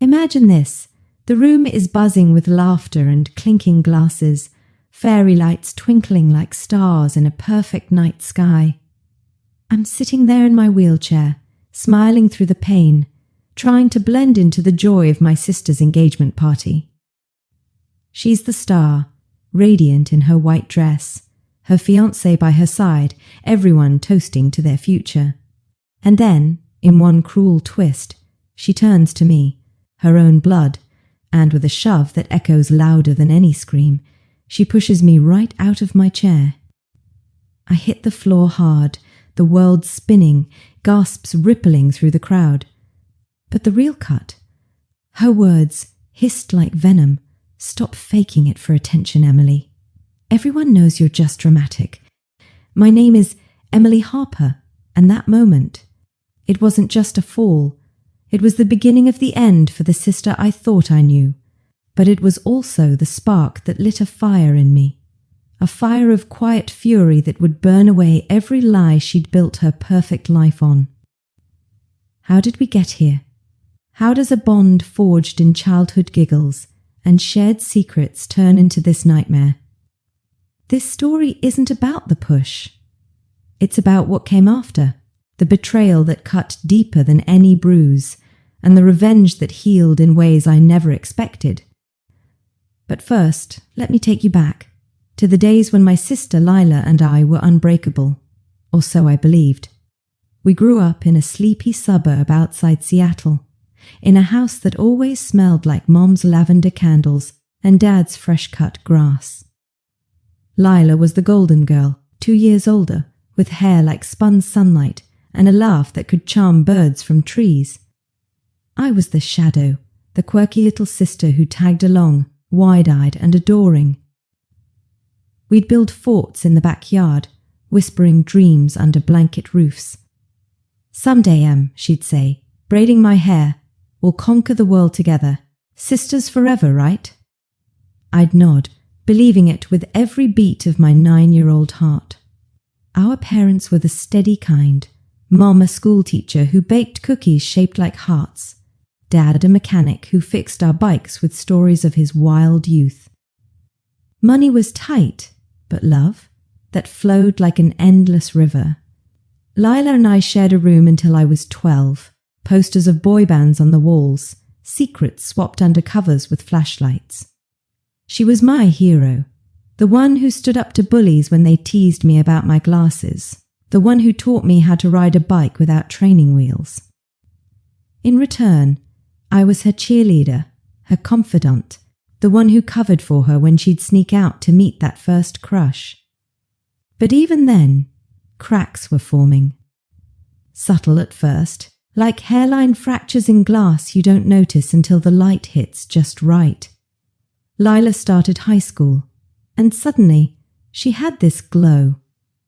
Imagine this. The room is buzzing with laughter and clinking glasses, fairy lights twinkling like stars in a perfect night sky. I'm sitting there in my wheelchair, smiling through the pain, trying to blend into the joy of my sister's engagement party. She's the star, radiant in her white dress, her fiancé by her side, everyone toasting to their future. And then, in one cruel twist, she turns to me, her own blood, and with a shove that echoes louder than any scream, she pushes me right out of my chair. I hit the floor hard, the world spinning, gasps rippling through the crowd. But the real cut. Her words, hissed like venom. Stop faking it for attention, Emily. Everyone knows you're just dramatic. My name is Emily Harper, and that moment, it wasn't just a fall. It was the beginning of the end for the sister I thought I knew, but it was also the spark that lit a fire in me, a fire of quiet fury that would burn away every lie she'd built her perfect life on. How did we get here? How does a bond forged in childhood giggles and shared secrets turn into this nightmare? This story isn't about the push. It's about what came after, the betrayal that cut deeper than any bruise, and the revenge that healed in ways I never expected. But first, let me take you back to the days when my sister Lila and I were unbreakable, or so I believed. We grew up in a sleepy suburb outside Seattle, in a house that always smelled like Mom's lavender candles and Dad's fresh-cut grass. Lila was the golden girl, 2 years older, with hair like spun sunlight and a laugh that could charm birds from trees. I was the shadow, the quirky little sister who tagged along, wide-eyed and adoring. We'd build forts in the backyard, whispering dreams under blanket roofs. "Someday, Em," she'd say, braiding my hair, "we'll conquer the world together. Sisters forever, right?" I'd nod, believing it with every beat of my 9-year-old heart. Our parents were the steady kind. Mom a schoolteacher who baked cookies shaped like hearts. Dad a mechanic who fixed our bikes with stories of his wild youth. Money was tight, but love, that flowed like an endless river. Lila and I shared a room until I was 12, posters of boy bands on the walls, secrets swapped under covers with flashlights. She was my hero, the one who stood up to bullies when they teased me about my glasses, the one who taught me how to ride a bike without training wheels. In return, I was her cheerleader, her confidant, the one who covered for her when she'd sneak out to meet that first crush. But even then, cracks were forming. Subtle at first, like hairline fractures in glass you don't notice until the light hits just right. Lila started high school, and suddenly she had this glow.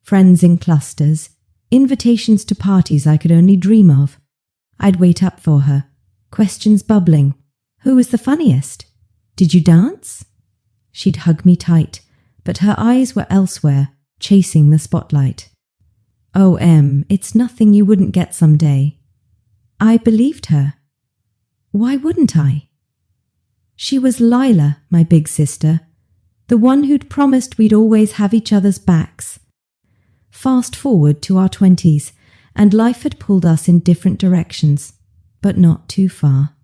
Friends in clusters, invitations to parties I could only dream of. I'd wait up for her, questions bubbling. Who was the funniest? Did you dance? She'd hug me tight, but her eyes were elsewhere, chasing the spotlight. "Oh, Em, it's nothing you wouldn't get someday." I believed her. Why wouldn't I? She was Lila, my big sister, the one who'd promised we'd always have each other's backs. Fast forward to our 20s, and life had pulled us in different directions, but not too far.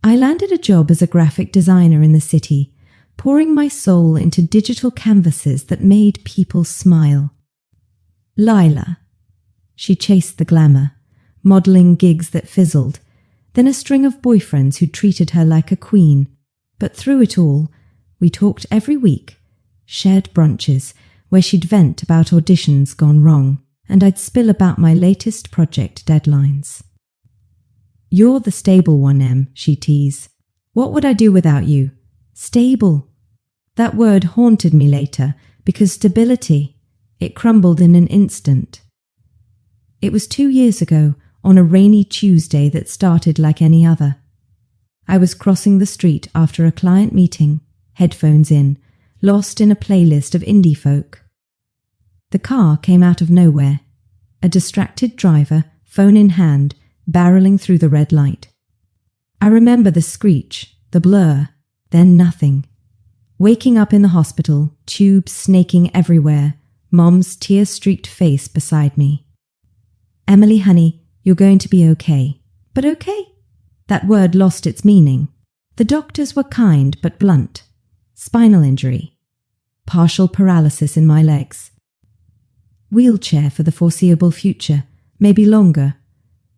I landed a job as a graphic designer in the city, pouring my soul into digital canvases that made people smile. Lila. She chased the glamour, modelling gigs that fizzled, then a string of boyfriends who treated her like a queen. But through it all, we talked every week, shared brunches, where she'd vent about auditions gone wrong, and I'd spill about my latest project deadlines. "You're the stable one, Em," she'd tease. "What would I do without you? Stable." That word haunted me later, because stability, it crumbled in an instant. It was 2 years ago, on a rainy Tuesday that started like any other. I was crossing the street after a client meeting, headphones in, lost in a playlist of indie folk. The car came out of nowhere, a distracted driver, phone in hand, barreling through the red light. I remember the screech, the blur, then nothing. Waking up in the hospital, tubes snaking everywhere, Mom's tear-streaked face beside me. "Emily, honey, you're going to be okay." But okay? That word lost its meaning. The doctors were kind but blunt. Spinal injury. Partial paralysis in my legs. Wheelchair for the foreseeable future, maybe longer.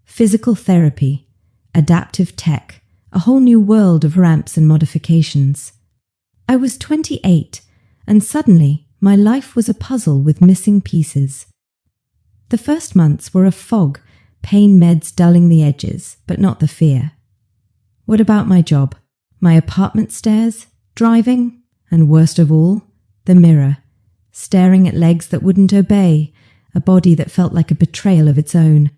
Physical therapy. Adaptive tech. A whole new world of ramps and modifications. I was 28, and suddenly my life was a puzzle with missing pieces. The first months were a fog, pain meds dulling the edges, but not the fear. What about my job? My apartment stairs? Driving? And worst of all, the mirror. Staring at legs that wouldn't obey, a body that felt like a betrayal of its own.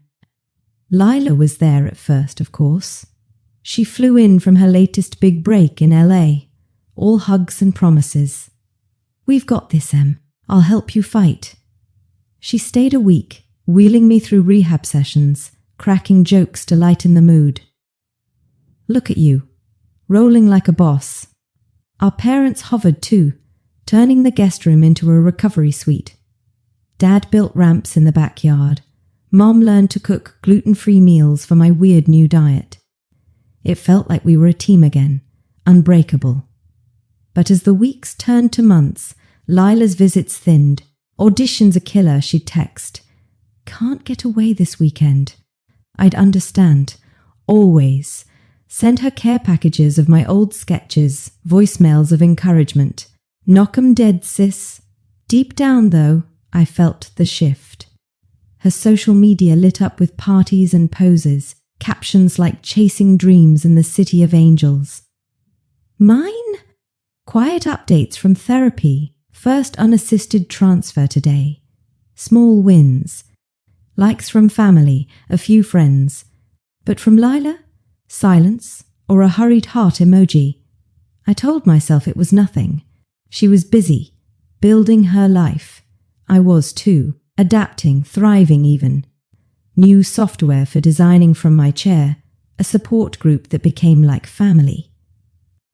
Lila was there at first, of course. She flew in from her latest big break in LA. All hugs and promises. "We've got this, Em. I'll help you fight." She stayed a week, wheeling me through rehab sessions, cracking jokes to lighten the mood. Look at you, rolling like a boss. Our parents hovered too, turning the guest room into a recovery suite. Dad built ramps in the backyard. Mom learned to cook gluten-free meals for my weird new diet. It felt like we were a team again, unbreakable. But as the weeks turned to months, Lila's visits thinned. Audition's a killer, she'd text. "Can't get away this weekend." I'd understand. Always. Send her care packages of my old sketches, voicemails of encouragement. "Knock 'em dead, sis." Deep down, though, I felt the shift. Her social media lit up with parties and poses, captions like "Chasing Dreams in the City of Angels." Mine? Quiet updates from therapy. First unassisted transfer today. Small wins. Likes from family, a few friends. But from Lila? Silence, or a hurried heart emoji. I told myself it was nothing. She was busy, building her life. I was too, adapting, thriving even. New software for designing from my chair, a support group that became like family.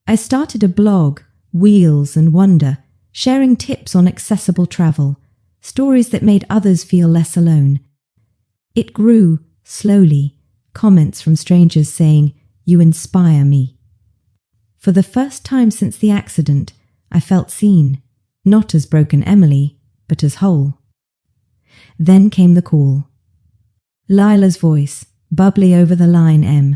I started a blog, Wheels and Wonder, sharing tips on accessible travel, stories that made others feel less alone. It grew, slowly, comments from strangers saying, "You inspire me." For the first time since the accident, I felt seen, not as broken Emily, but as whole. Then came the call. Lila's voice, bubbly over the line, "Em.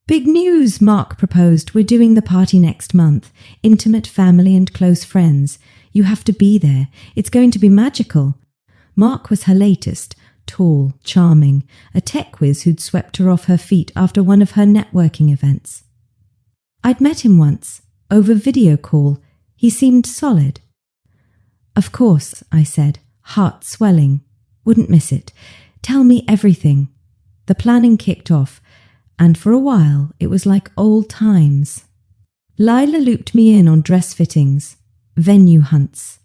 Big news," Mark proposed. "We're doing the party next month. Intimate family and close friends. You have to be there. It's going to be magical." Mark was her latest, tall, charming, a tech whiz who'd swept her off her feet after one of her networking events. I'd met him once, over video call. He seemed solid. "Of course," I said, heart swelling. "Wouldn't miss it. Tell me everything." The planning kicked off, and for a while it was like old times. Lila looped me in on dress fittings, venue hunts,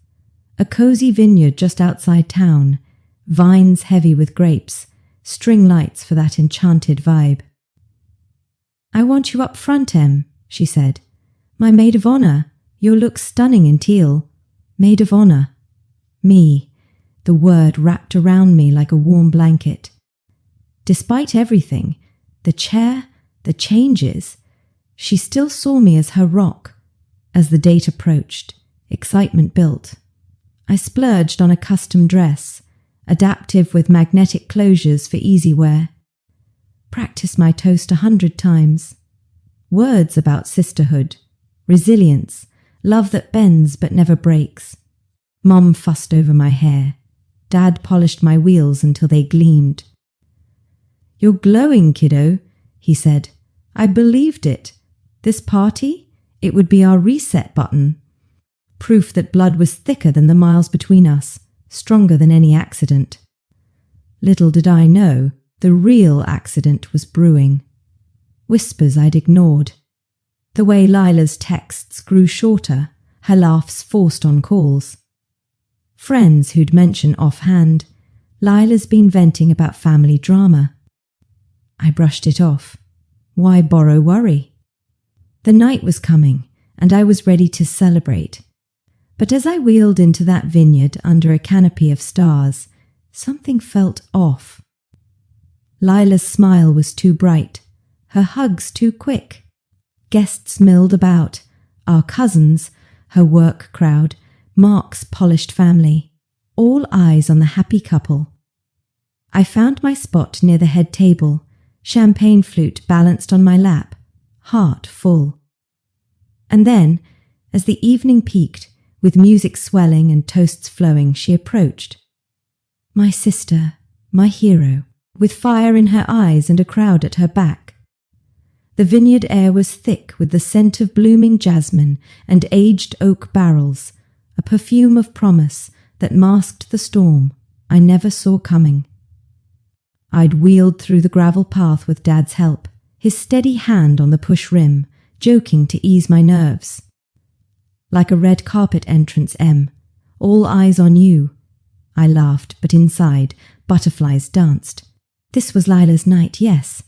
a cozy vineyard just outside town, vines heavy with grapes, string lights for that enchanted vibe. "I want you up front, Em," she said. "My maid of honor. You'll look stunning in teal." Maid of honor. Me. The word wrapped around me like a warm blanket. Despite everything, the chair, the changes, she still saw me as her rock. As the date approached, excitement built. I splurged on a custom dress, adaptive with magnetic closures for easy wear. Practiced my toast 100 times. Words about sisterhood, resilience, love that bends but never breaks. Mom fussed over my hair. Dad polished my wheels until they gleamed. "You're glowing, kiddo," he said. I believed it. This party, it would be our reset button. Proof that blood was thicker than the miles between us, stronger than any accident. Little did I know, the real accident was brewing. Whispers I'd ignored. The way Lila's texts grew shorter, her laughs forced on calls. Friends who'd mention offhand, "Lila's been venting about family drama." I brushed it off. Why borrow worry? The night was coming, and I was ready to celebrate. But as I wheeled into that vineyard under a canopy of stars, something felt off. Lila's smile was too bright, her hugs too quick. Guests milled about, our cousins, her work crowd, Mark's polished family, all eyes on the happy couple. I found my spot near the head table, champagne flute balanced on my lap, heart full. And then, as the evening peaked, with music swelling and toasts flowing, she approached. My sister, my hero, with fire in her eyes and a crowd at her back. The vineyard air was thick with the scent of blooming jasmine and aged oak barrels, a perfume of promise that masked the storm I never saw coming. I'd wheeled through the gravel path with Dad's help, his steady hand on the push rim, joking to ease my nerves. Like a red carpet entrance, Em, all eyes on you. I laughed, but inside, butterflies danced. This was Lila's night, yes,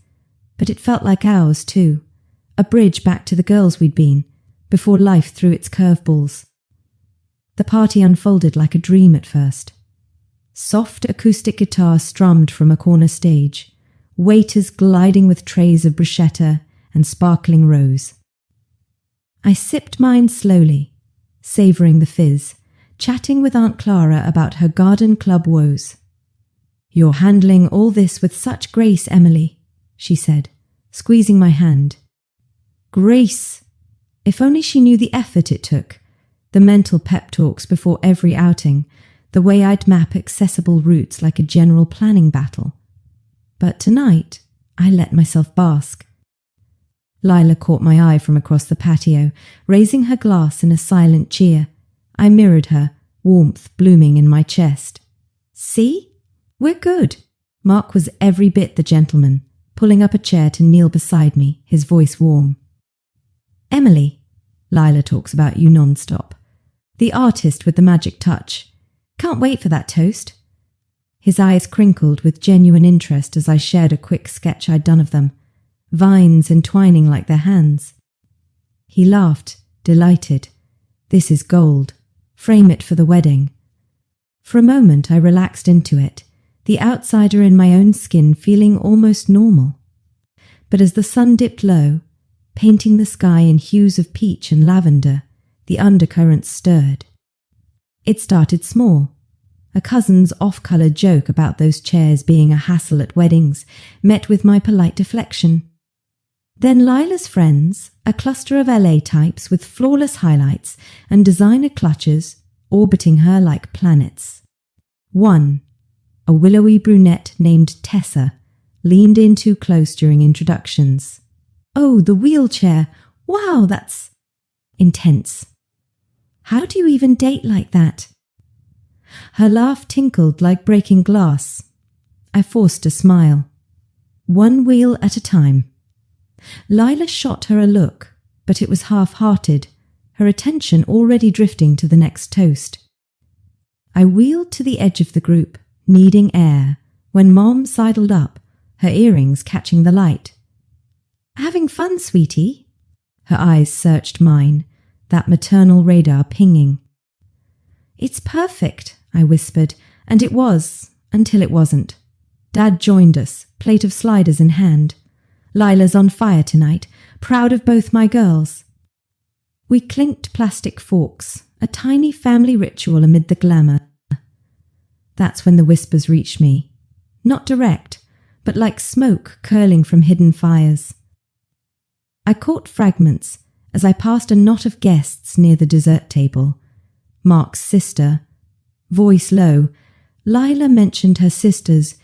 but it felt like ours too, a bridge back to the girls we'd been, before life threw its curveballs. The party unfolded like a dream at first. Soft acoustic guitar strummed from a corner stage, waiters gliding with trays of bruschetta and sparkling rose. I sipped mine slowly, savouring the fizz, chatting with Aunt Clara about her garden club woes. You're handling all this with such grace, Emily, she said, squeezing my hand. Grace! If only she knew the effort it took, the mental pep talks before every outing, the way I'd map accessible routes like a general planning battle. But tonight, I let myself bask. Lila caught my eye from across the patio, raising her glass in a silent cheer. I mirrored her, warmth blooming in my chest. See? We're good. Mark was every bit the gentleman, pulling up a chair to kneel beside me, his voice warm. Emily, Lila talks about you non-stop. The artist with the magic touch. Can't wait for that toast. His eyes crinkled with genuine interest as I shared a quick sketch I'd done of them, vines entwining like their hands. He laughed, delighted. This is gold. Frame it for the wedding. For a moment I relaxed into it, the outsider in my own skin feeling almost normal. But as the sun dipped low, painting the sky in hues of peach and lavender, the undercurrents stirred. It started small. A cousin's off-coloured joke about those chairs being a hassle at weddings, met with my polite deflection. Then Lila's friends, a cluster of LA types with flawless highlights and designer clutches, orbiting her like planets. One, a willowy brunette named Tessa, leaned in too close during introductions. Oh, the wheelchair! Wow, that's intense. How do you even date like that? Her laugh tinkled like breaking glass. I forced a smile. One wheel at a time. Lila shot her a look, but it was half-hearted, her attention already drifting to the next toast. I wheeled to the edge of the group, needing air, when Mom sidled up, her earrings catching the light. Having fun, sweetie? Her eyes searched mine, that maternal radar pinging. It's perfect, I whispered, and it was, until it wasn't. Dad joined us, plate of sliders in hand. Lila's on fire tonight, proud of both my girls. We clinked plastic forks, a tiny family ritual amid the glamour. That's when the whispers reached me. Not direct, but like smoke curling from hidden fires. I caught fragments as I passed a knot of guests near the dessert table. Mark's sister. Voice low, Lila mentioned her sister's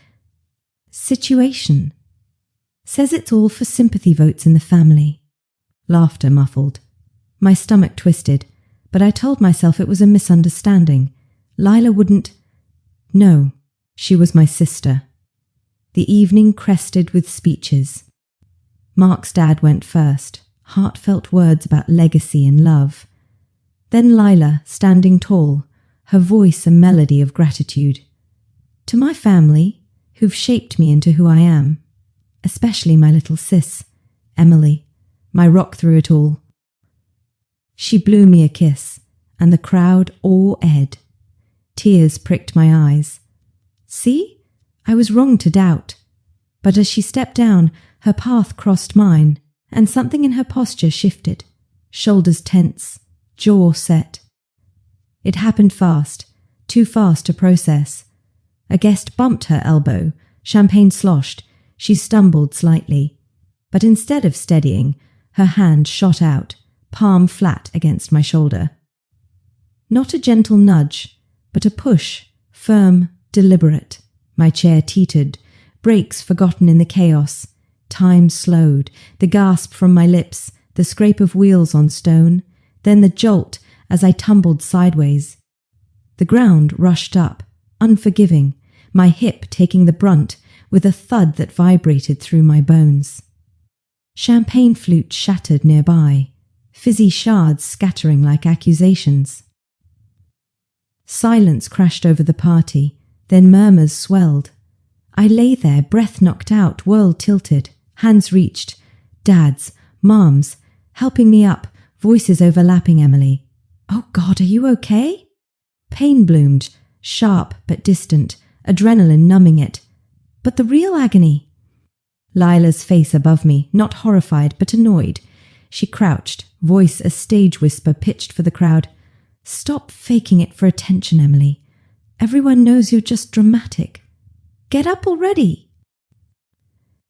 situation. Says it's all for sympathy votes in the family. Laughter muffled. My stomach twisted, but I told myself it was a misunderstanding. Lila wouldn't... No, she was my sister. The evening crested with speeches. Mark's dad went first, heartfelt words about legacy and love. Then Lila, standing tall, her voice a melody of gratitude. To my family, who've shaped me into who I am, especially my little sis, Emily, my rock through it all. She blew me a kiss, and the crowd awe-ed. Tears pricked my eyes. See? I was wrong to doubt. But as she stepped down, her path crossed mine, and something in her posture shifted. Shoulders tense, jaw set. It happened fast, too fast to process. A guest bumped her elbow, champagne sloshed, she stumbled slightly. But instead of steadying, her hand shot out, palm flat against my shoulder. Not a gentle nudge, but a push, firm, deliberate. My chair teetered, brakes forgotten in the chaos. Time slowed, the gasp from my lips, the scrape of wheels on stone, then the jolt as I tumbled sideways. The ground rushed up, unforgiving, my hip taking the brunt with a thud that vibrated through my bones. Champagne flute shattered nearby, fizzy shards scattering like accusations. Silence crashed over the party, then murmurs swelled. I lay there, breath knocked out, world tilted, hands reached. Dads, moms, helping me up, voices overlapping Emily. Oh God, are you okay? Pain bloomed, sharp but distant, adrenaline numbing it. But the real agony. Lila's face above me, not horrified but annoyed. She crouched, voice a stage whisper pitched for the crowd. Stop faking it for attention, Emily. Everyone knows you're just dramatic. Get up already.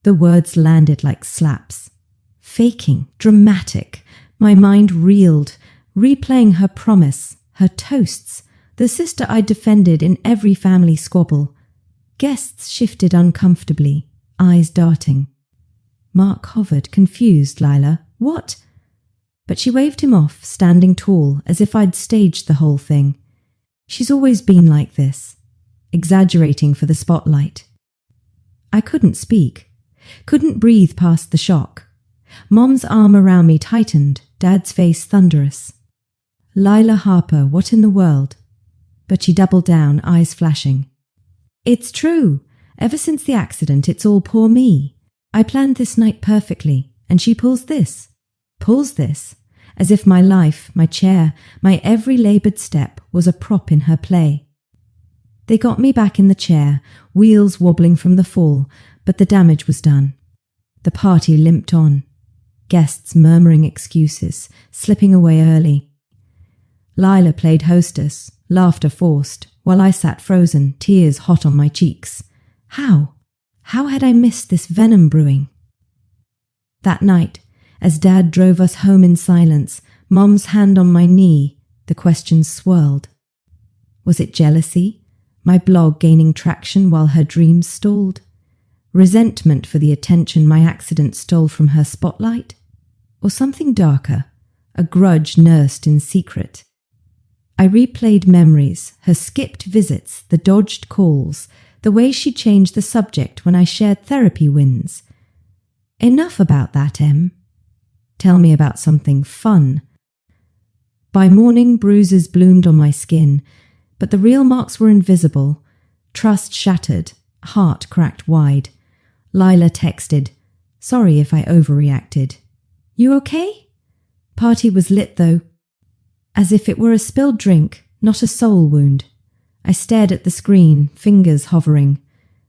The words landed like slaps. Faking, dramatic. My mind reeled, replaying her promise, her toasts, the sister I defended in every family squabble. Guests shifted uncomfortably, eyes darting. Mark hovered, confused. Lila, what? But she waved him off, standing tall, as if I'd staged the whole thing. She's always been like this, exaggerating for the spotlight. I couldn't speak, couldn't breathe past the shock. Mom's arm around me tightened, Dad's face thunderous. Lila Harper, what in the world? But she doubled down, eyes flashing. It's true. Ever since the accident, it's all poor me. I planned this night perfectly, and she pulls this, as if my life, my chair, my every laboured step was a prop in her play. They got me back in the chair, wheels wobbling from the fall, but the damage was done. The party limped on. Guests murmuring excuses, slipping away early. Lila played hostess, laughter forced, while I sat frozen, tears hot on my cheeks. How? How had I missed this venom brewing? That night, as Dad drove us home in silence, Mom's hand on my knee, the questions swirled. Was it jealousy? My blog gaining traction while her dreams stalled? Resentment for the attention my accident stole from her spotlight? Or something darker, a grudge nursed in secret? I replayed memories, her skipped visits, the dodged calls, the way she changed the subject when I shared therapy wins. Enough about that, Em. Tell me about something fun. By morning, bruises bloomed on my skin, but the real marks were invisible. Trust shattered, heart cracked wide. Lila texted, "Sorry if I overreacted. You okay?" Party was lit though, as if it were a spilled drink, not a soul wound. I stared at the screen, fingers hovering.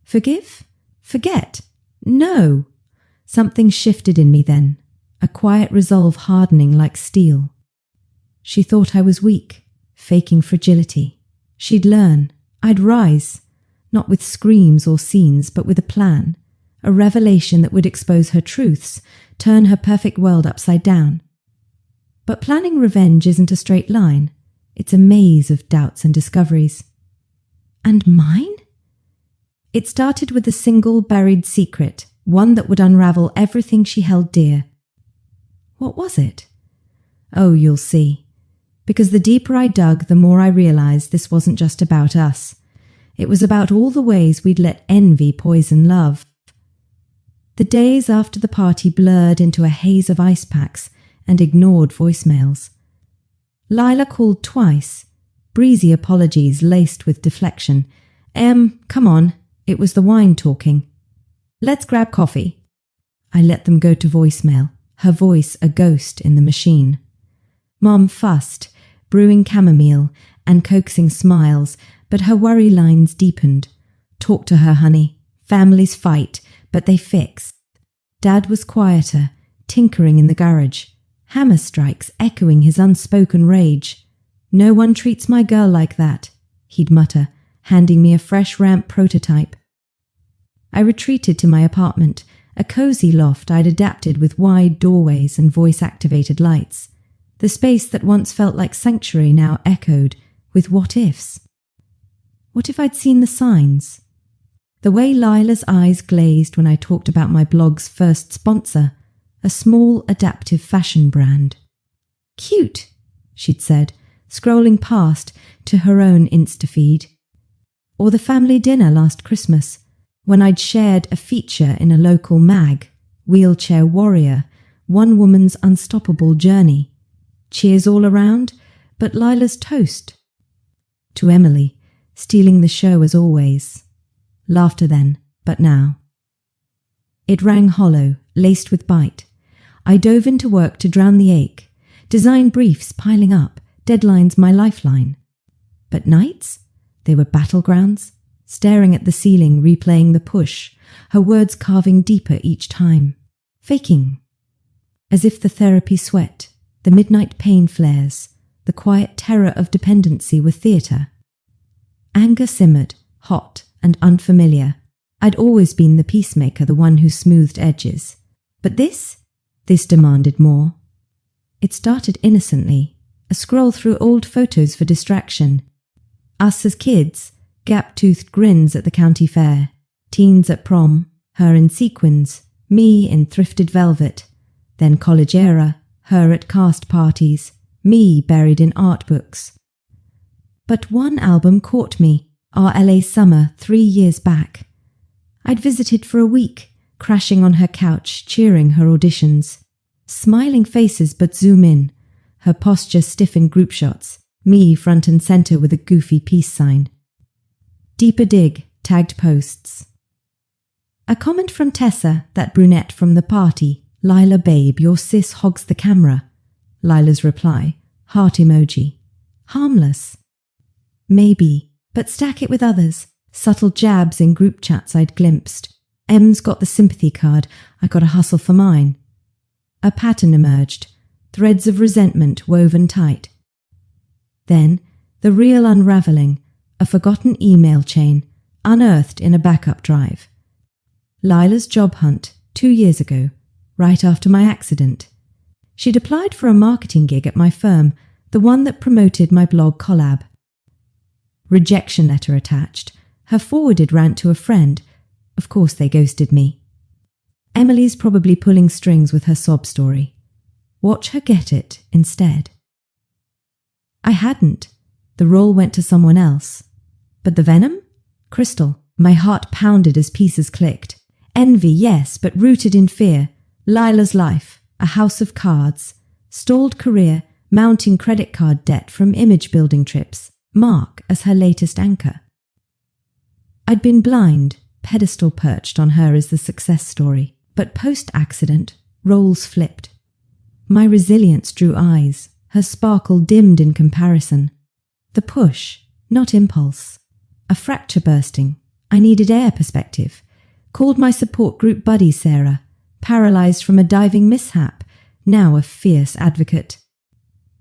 Forgive? Forget? No! Something shifted in me then, a quiet resolve hardening like steel. She thought I was weak, faking fragility. She'd learn, I'd rise, not with screams or scenes, but with a plan, a revelation that would expose her truths, turn her perfect world upside down. But planning revenge isn't a straight line. It's a maze of doubts and discoveries. And mine? It started with a single buried secret, one that would unravel everything she held dear. What was it? Oh, you'll see. Because the deeper I dug, the more I realized this wasn't just about us. It was about all the ways we'd let envy poison love. The days after the party blurred into a haze of ice packs and ignored voicemails. Lila called twice, breezy apologies laced with deflection. Come on, it was the wine talking. Let's grab coffee. I let them go to voicemail, her voice a ghost in the machine. Mom fussed, brewing chamomile and coaxing smiles, but her worry lines deepened. Talk to her, honey. Families fight, but they fix. Dad was quieter, tinkering in the garage, hammer strikes echoing his unspoken rage. No one treats my girl like that, he'd mutter, handing me a fresh ramp prototype. I retreated to my apartment, a cozy loft I'd adapted with wide doorways and voice-activated lights. The space that once felt like sanctuary now echoed with what-ifs. What if I'd seen the signs? The way Lila's eyes glazed when I talked about my blog's first sponsor, a small adaptive fashion brand. Cute, she'd said, scrolling past to her own Insta-feed. Or the family dinner last Christmas, when I'd shared a feature in a local mag, Wheelchair Warrior, one woman's unstoppable journey. Cheers all around, but Lila's toast. To Emily, stealing the show as always. Laughter then, but now. It rang hollow, laced with bite. I dove into work to drown the ache, design briefs piling up, deadlines my lifeline. But nights? They were battlegrounds, staring at the ceiling, replaying the push, her words carving deeper each time. Faking. As if the therapy sweat, the midnight pain flares, the quiet terror of dependency were theatre. Anger simmered, hot and unfamiliar. I'd always been the peacemaker, the one who smoothed edges. But this demanded more. It started innocently, a scroll through old photos for distraction. Us as kids, gap-toothed grins at the county fair, teens at prom, her in sequins, me in thrifted velvet, then college era, her at cast parties, me buried in art books. But one album caught me, our LA summer 3 years back. I'd visited for a week, crashing on her couch, cheering her auditions. Smiling faces but zoom in, her posture stiff in group shots, me front and center with a goofy peace sign. Deeper dig, tagged posts. A comment from Tessa, that brunette from the party. Lila babe, your sis hogs the camera. Lila's reply, heart emoji. Harmless. Maybe, but stack it with others. Subtle jabs in group chats I'd glimpsed. M's got the sympathy card, I got to hustle for mine. A pattern emerged, threads of resentment woven tight. Then, the real unravelling, a forgotten email chain, unearthed in a backup drive. Lila's job hunt, 2 years ago, right after my accident. She'd applied for a marketing gig at my firm, the one that promoted my blog collab. Rejection letter attached, her forwarded rant to a friend. Of course they ghosted me. Emily's probably pulling strings with her sob story. Watch her get it instead. I hadn't. The role went to someone else. But the venom? Crystal. My heart pounded as pieces clicked. Envy, yes, but rooted in fear. Lila's life, a house of cards. Stalled career, mounting credit card debt from image-building trips. Mark as her latest anchor. I'd been blind, pedestal perched on her as the success story. But post-accident, roles flipped. My resilience drew eyes, her sparkle dimmed in comparison. The push, not impulse. A fracture bursting. I needed air perspective. Called my support group buddy Sarah, paralysed from a diving mishap, now a fierce advocate.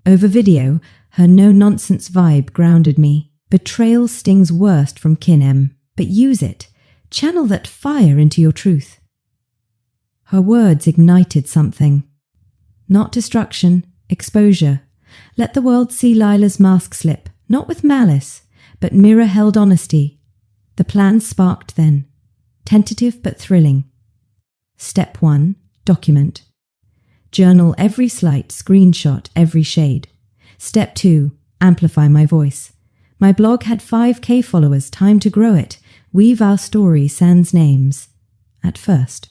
Over video, her no-nonsense vibe grounded me. Betrayal stings worst from kin M, but use it. Channel that fire into your truth. Her words ignited something. Not destruction, exposure. Let the world see Lila's mask slip, not with malice, but mirror-held honesty. The plan sparked then. Tentative but thrilling. Step 1. Document. Journal every slight, screenshot every shade. Step 2. Amplify my voice. My blog had 5K followers, time to grow it. Weave our story sans names. At first.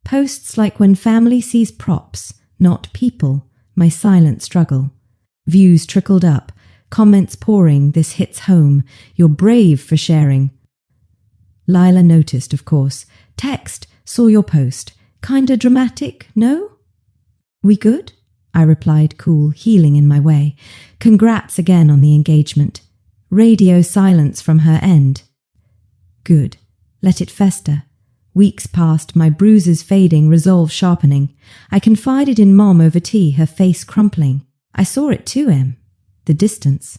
Posts like when family sees props, not people, my silent struggle. Views trickled up, comments pouring, this hits home, you're brave for sharing. Lila noticed, of course. Text, saw your post, Kinda dramatic, no? We good? I replied, cool, healing in my way. Congrats again on the engagement. Radio silence from her end. Good. Let it fester. Weeks passed, my bruises fading, resolve sharpening. I confided in Mom over tea, her face crumpling. I saw it too, Em. The distance.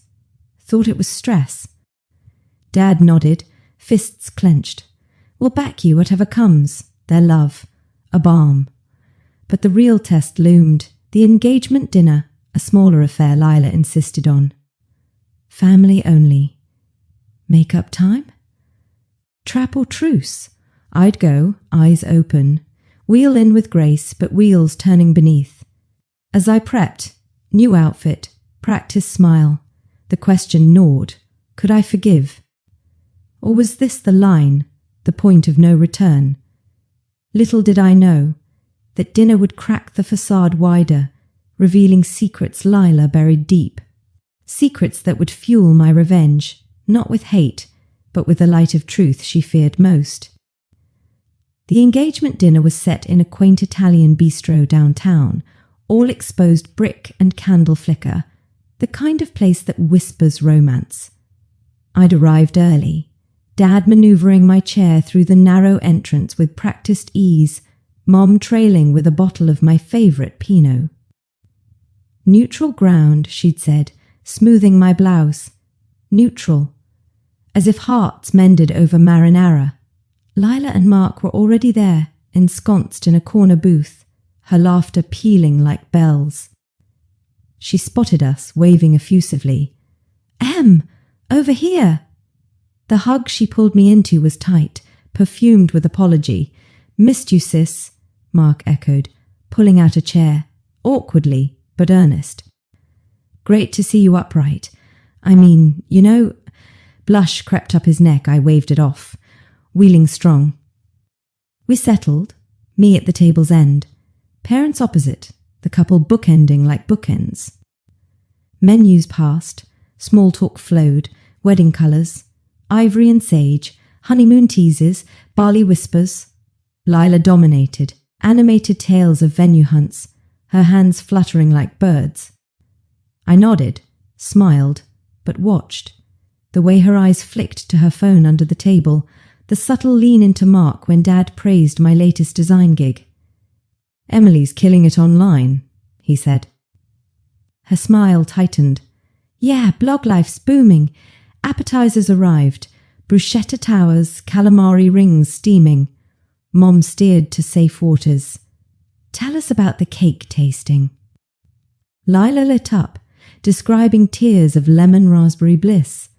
Thought it was stress. Dad nodded, fists clenched. We'll back you whatever comes. Their love. A balm. But the real test loomed. The engagement dinner, a smaller affair Lila insisted on. Family only. Make-up time? Trap or truce? I'd go, eyes open. Wheel in with grace, but wheels turning beneath. As I prepped, new outfit, practice smile. The question gnawed. Could I forgive? Or was this the line, the point of no return? Little did I know that dinner would crack the facade wider, revealing secrets Lila buried deep. Secrets that would fuel my revenge, not with hate, but with the light of truth she feared most. The engagement dinner was set in a quaint Italian bistro downtown, all exposed brick and candle flicker, the kind of place that whispers romance. I'd arrived early, Dad manoeuvring my chair through the narrow entrance with practiced ease, Mom trailing with a bottle of my favourite Pinot. Neutral ground, she'd said, smoothing my blouse. Neutral. As if hearts mended over marinara. Lila and Mark were already there, ensconced in a corner booth, her laughter pealing like bells. She spotted us, waving effusively. Em, over here! The hug she pulled me into was tight, perfumed with apology. Missed you, sis, Mark echoed, pulling out a chair, awkwardly, but earnest. Great to see you upright. I mean, you know... Blush crept up his neck, I waved it off, wheeling strong. We settled, me at the table's end, parents opposite, the couple bookending like bookends. Menus passed, small talk flowed, wedding colours, ivory and sage, honeymoon teases, barley whispers. Lila dominated, animated tales of venue hunts, her hands fluttering like birds. I nodded, smiled, but watched. The way her eyes flicked to her phone under the table, the subtle lean into Mark when Dad praised my latest design gig. Emily's killing it online, he said. Her smile tightened. Yeah, blog life's booming. Appetizers arrived. Bruschetta towers, calamari rings steaming. Mom steered to safe waters. Tell us about the cake tasting. Lila lit up, describing tears of lemon raspberry bliss.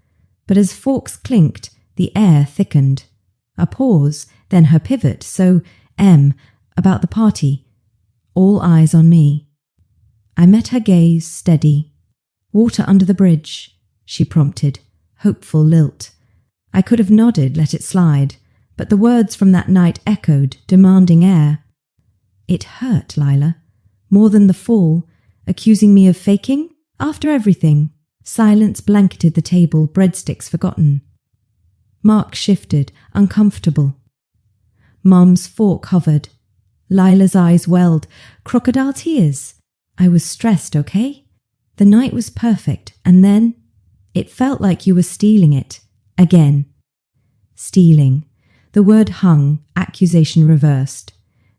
But as forks clinked, the air thickened. A pause, then her pivot, so, about the party. All eyes on me. I met her gaze, steady. Water under the bridge, she prompted, hopeful lilt. I could have nodded, let it slide, but the words from that night echoed, demanding air. It hurt, Lila, more than the fall, accusing me of faking, after everything. Silence blanketed the table, breadsticks forgotten. Mark shifted, uncomfortable. Mom's fork hovered. Lila's eyes welled, crocodile tears. I was stressed, okay? The night was perfect, and then it felt like you were stealing it. Again. Stealing. The word hung, accusation reversed.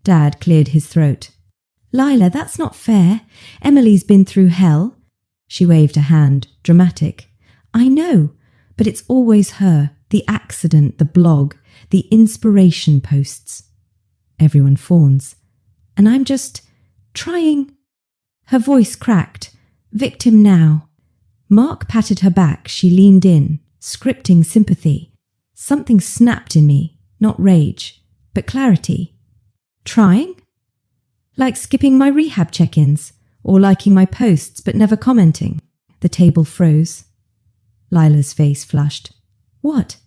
Dad cleared his throat. Lila, that's not fair. Emily's been through hell. She waved a hand, dramatic. I know, but it's always her, the accident, the blog, the inspiration posts. Everyone fawns. And I'm just trying. Her voice cracked. Victim now. Mark patted her back. She leaned in, scripting sympathy. Something snapped in me, not rage, but clarity. Trying? Like skipping my rehab check-ins. Or liking my posts but never commenting. The table froze. Lila's face flushed. What?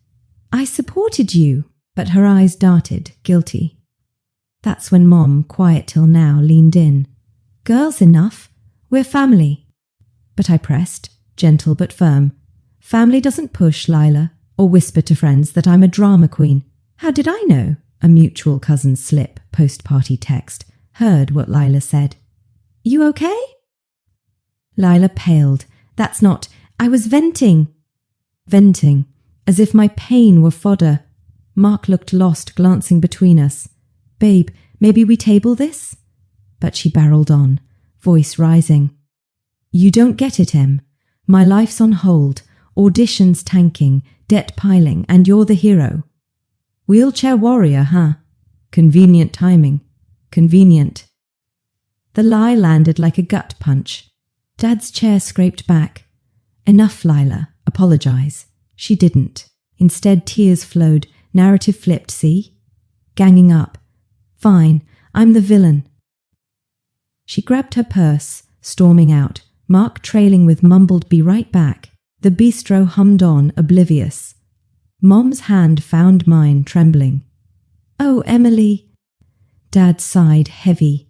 I supported you. But her eyes darted, guilty. That's when Mom, quiet till now, leaned in. Girls enough. We're family. But I pressed, gentle but firm. Family doesn't push, Lila, or whisper to friends that I'm a drama queen. How did I know? a mutual cousin's slip post-party text, heard what Lila said. "You okay?" Lila paled. "That's not. I was venting." Venting, as if my pain were fodder. Mark looked lost, glancing between us. "Babe, maybe we table this?" But she barreled on, voice rising. "You don't get it, Em. My life's on hold, auditions tanking, debt piling, and you're the hero. Wheelchair warrior, huh? Convenient timing. Convenient." The lie landed like a gut punch. Dad's chair scraped back. "Enough, Lila. Apologize." She didn't. Instead, tears flowed. Narrative flipped, see? Ganging up. "Fine, I'm the villain." She grabbed her purse, storming out, Mark trailing with mumbled "be right back." The bistro hummed on, oblivious. Mom's hand found mine, trembling. "Oh, Emily." Dad sighed, heavy.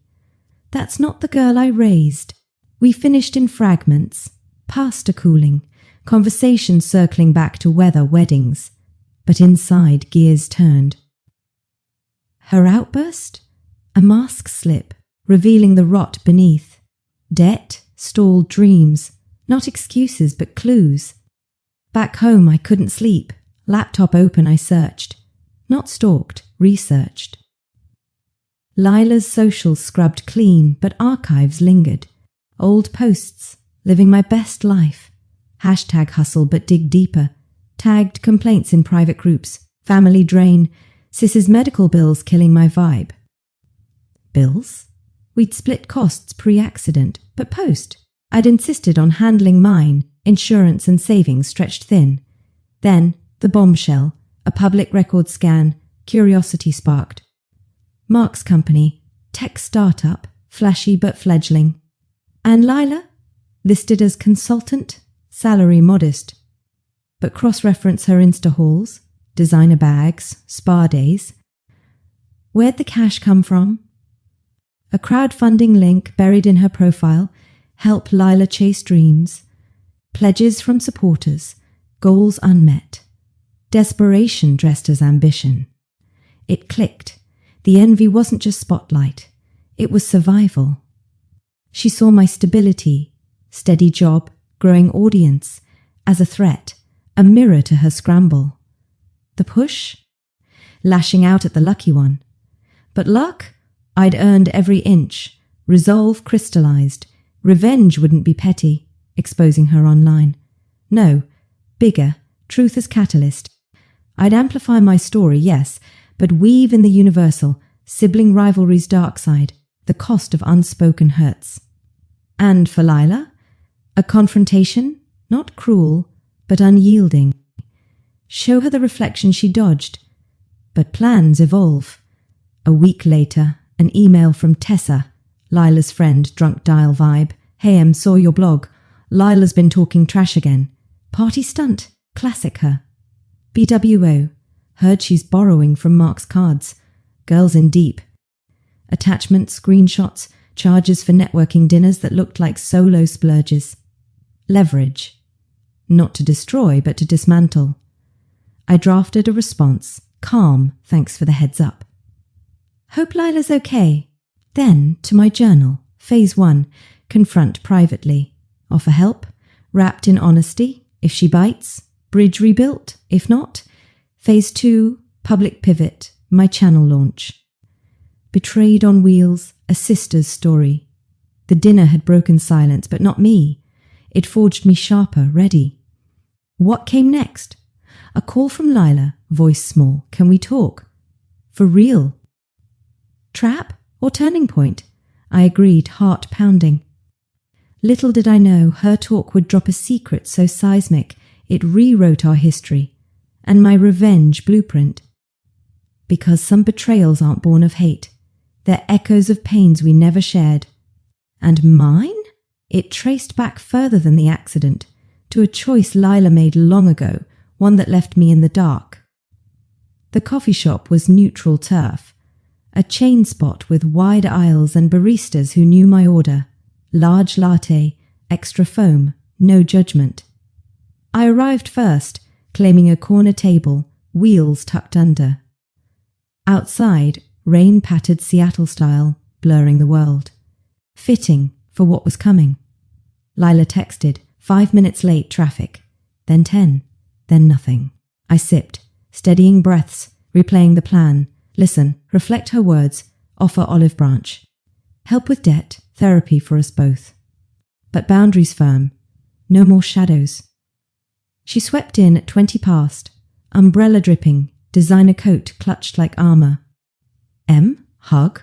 "That's not the girl I raised." We finished in fragments, pasta cooling, conversation circling back to weather, weddings. But inside, gears turned. Her outburst? A mask slip, revealing the rot beneath. Debt, stalled dreams, not excuses but clues. Back home I couldn't sleep. Laptop open I searched. Not stalked, researched. Lila's socials scrubbed clean, but archives lingered. Old posts, living my best life. Hashtag hustle but dig deeper. Tagged complaints in private groups. Family drain. Sis's medical bills killing my vibe. Bills? We'd split costs pre-accident, but post. I'd insisted on handling mine, insurance and savings stretched thin. Then, the bombshell, a public record scan, curiosity sparked. Mark's company, tech startup, flashy but fledgling. And Lila? Listed as consultant, salary modest. But cross-reference her Insta hauls, designer bags, spa days. Where'd the cash come from? A crowdfunding link buried in her profile, help Lila chase dreams. Pledges from supporters, goals unmet. Desperation dressed as ambition. It clicked. The envy wasn't just spotlight. It was survival. She saw my stability, steady job, growing audience, as a threat, a mirror to her scramble. The push? Lashing out at the lucky one. But luck? I'd earned every inch. Resolve crystallized. Revenge wouldn't be petty, exposing her online. No, bigger, truth as catalyst. I'd amplify my story, yes, but weave in the universal, sibling rivalry's dark side, the cost of unspoken hurts. And for Lila? A confrontation, not cruel, but unyielding. Show her the reflection she dodged. But plans evolve. A week later, an email from Tessa, Lila's friend, drunk dial vibe. "Hey Em, saw your blog. Lila's been talking trash again. Party stunt, classic her. BWO, heard she's borrowing from Mark's cards. Girls in deep. Attachment, screenshots, charges for networking dinners that looked like solo splurges. Leverage. Not to destroy, but to dismantle. I drafted a response. Calm, thanks for the heads up. Hope Lila's okay. Then, to my journal. Phase 1. Confront privately. Offer help. Wrapped in honesty. If she bites. Bridge rebuilt. If not. Phase 2. Public pivot. My channel launch. Betrayed on wheels. A sister's story. The dinner had broken silence, but not me. It forged me sharper, ready. What came next? A call from Lila, voice small. Can we talk? For real? Trap or turning point? I agreed, heart pounding. Little did I know her talk would drop a secret so seismic it rewrote our history and my revenge blueprint. Because some betrayals aren't born of hate. They're echoes of pains we never shared. And mine? It traced back further than the accident, to a choice Lila made long ago, one that left me in the dark. The coffee shop was neutral turf, a chain spot with wide aisles and baristas who knew my order. Large latte, extra foam, no judgment. I arrived first, claiming a corner table, wheels tucked under. Outside, rain pattered Seattle style, blurring the world. Fitting for what was coming. Lila texted, 5 minutes late, traffic. Then 10. Then nothing. I sipped, steadying breaths, replaying the plan. Listen, reflect her words, offer olive branch. Help with debt, therapy for us both. But boundaries firm. No more shadows. She swept in at 20 past, umbrella dripping, designer coat clutched like armour. M, hug.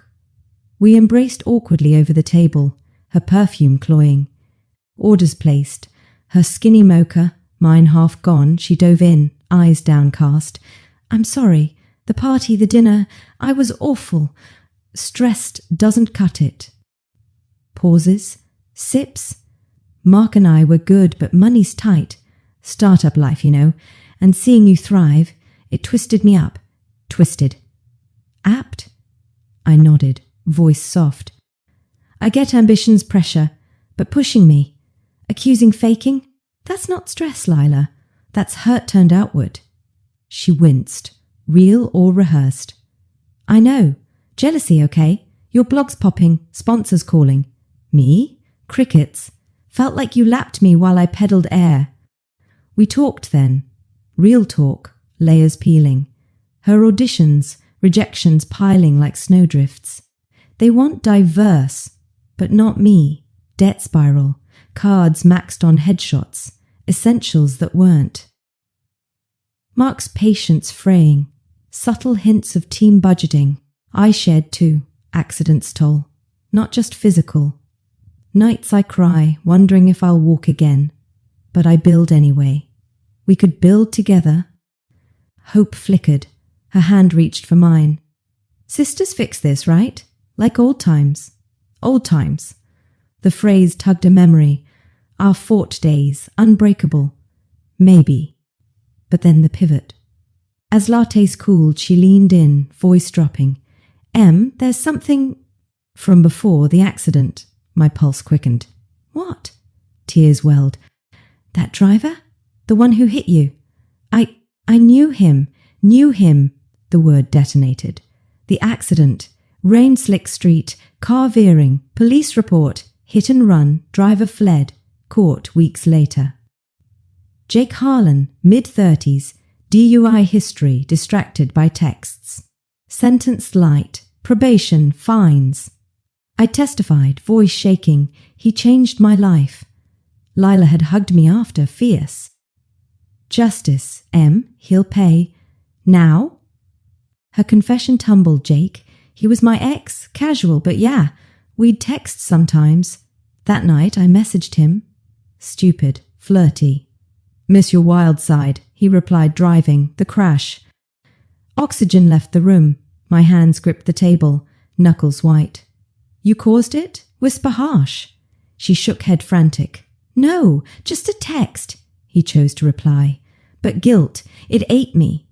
We embraced awkwardly over the table, her perfume cloying. Orders placed. Her skinny mocha, mine half gone, she dove in, eyes downcast. I'm sorry. The party, the dinner, I was awful. Stressed doesn't cut it. Pauses. Sips. Mark and I were good, but money's tight. Startup life, you know. And seeing you thrive, it twisted me up. Twisted. Apt? I nodded, voice soft. I get ambition's pressure, but pushing me. Accusing faking? That's not stress, Lila. That's hurt turned outward. She winced, real or rehearsed. I know. Jealousy, okay? Your blog's popping, sponsors calling. Me? Crickets. Felt like you lapped me while I peddled air. We talked then. Real talk, layers peeling. Her auditions, rejections piling like snowdrifts. They want diverse, but not me. Debt spiral, cards maxed on headshots, essentials that weren't. Mark's patience fraying, subtle hints of team budgeting. I shared too, accidents toll, not just physical. Nights I cry, wondering if I'll walk again. But I build anyway. We could build together. Hope flickered. Her hand reached for mine. Sisters fix this, right? Like old times. Old times. The phrase tugged a memory. Our fought days, unbreakable. Maybe. But then the pivot. As lattes cooled, she leaned in, voice dropping. Em, there's something... From before the accident. My pulse quickened. What? Tears welled. That driver? The one who hit you? I knew him. The word detonated. The accident. Rain-slick street. Car veering. Police report. Hit and run. Driver fled. Caught weeks later. Jake Harlan, mid-30s. DUI history distracted by texts. Sentenced light. Probation. Fines. I testified, voice shaking. He changed my life. Lila had hugged me after, fierce. Justice, M, he'll pay. Now? Her confession tumbled, Jake. He was my ex, casual, but yeah, we'd text sometimes. That night I messaged him. Stupid, flirty. Miss your wild side, he replied, driving, the crash. Oxygen left the room. My hands gripped the table, knuckles white. You caused it? Whisper harsh. She shook head frantic. No, just a text, he chose to reply. But guilt, it ate me.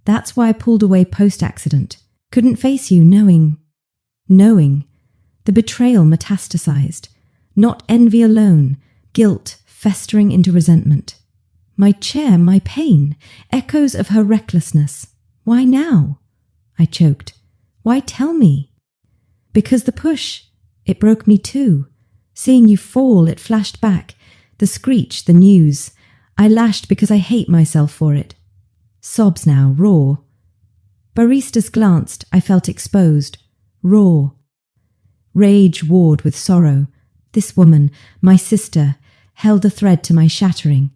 That's why I pulled away post-accident. Couldn't face you knowing. The betrayal metastasized. Not envy alone, guilt festering into resentment. My chair, my pain, echoes of her recklessness. Why now? I choked. Why tell me? Because the push, it broke me too. Seeing you fall, it flashed back. The screech, the news. I lashed because I hate myself for it. Sobs now, raw. Baristas glanced, I felt exposed. Raw. Rage warred with sorrow. This woman, my sister, held a thread to my shattering.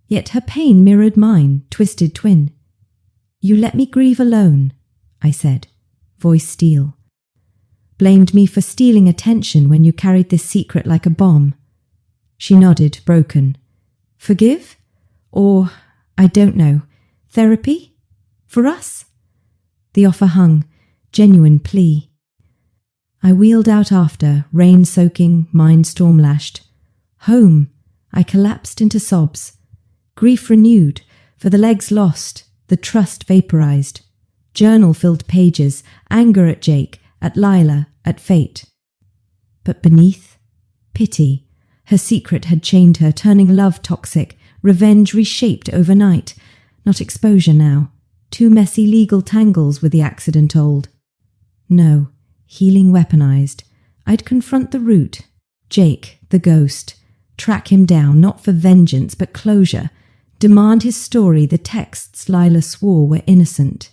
Yet her pain mirrored mine, twisted twin. You let me grieve alone, I said, voice steel. Blamed me for stealing attention when you carried this secret like a bomb. She nodded, broken. Forgive? Or, I don't know, therapy? For us? The offer hung, genuine plea. I wheeled out after, rain soaking, mind storm lashed. Home, I collapsed into sobs. Grief renewed, for the legs lost, the trust vaporized. Journal-filled pages, anger at Jake, at Lila, at fate. But beneath, pity. Her secret had chained her, turning love toxic, revenge reshaped overnight. Not exposure now, Too messy legal tangles were the accident old. No, healing weaponized. I'd confront the root, Jake, the ghost, track him down, not for vengeance but closure, demand his story, the texts Lila swore were innocent.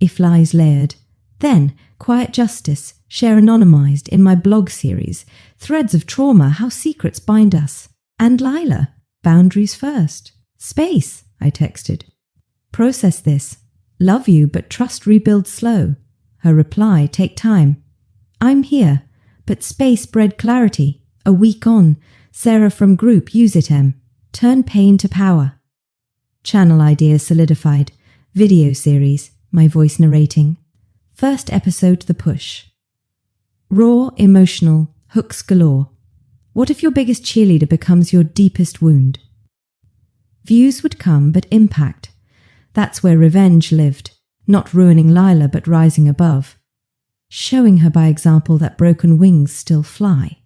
If lies layered, then quiet justice, share anonymized in my blog series, threads of trauma, how secrets bind us. And Lila, boundaries first. Space, I texted. Process this. Love you, but trust rebuilds slow. Her reply, take time. I'm here, but space bred clarity. A week on, Sarah from group, use it, Em. Turn pain to power. Channel idea solidified. Video series, my voice narrating. First episode, The Push. Raw, emotional, hooks galore. What if your biggest cheerleader becomes your deepest wound? Views would come, but impact. That's where revenge lived, not ruining Lila but rising above. Showing her by example that broken wings still fly.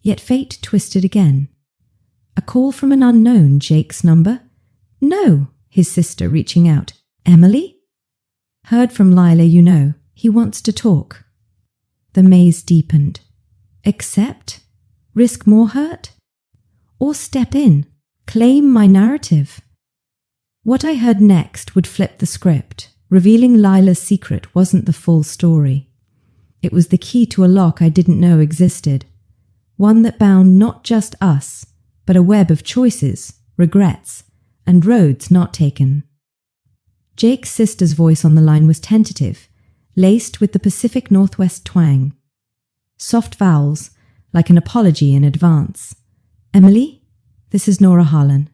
Yet fate twisted again. A call from an unknown, Jake's number? No, his sister reaching out. Emily? Heard from Lila, you know. He wants to talk. The maze deepened. Accept? Risk more hurt? Or step in, claim my narrative? What I heard next would flip the script. Revealing Lila's secret wasn't the full story. It was the key to a lock I didn't know existed. One that bound not just us, but a web of choices, regrets, and roads not taken. Jake's sister's voice on the line was tentative, laced with the Pacific Northwest twang. Soft vowels, like an apology in advance. Emily, this is Nora Harlan.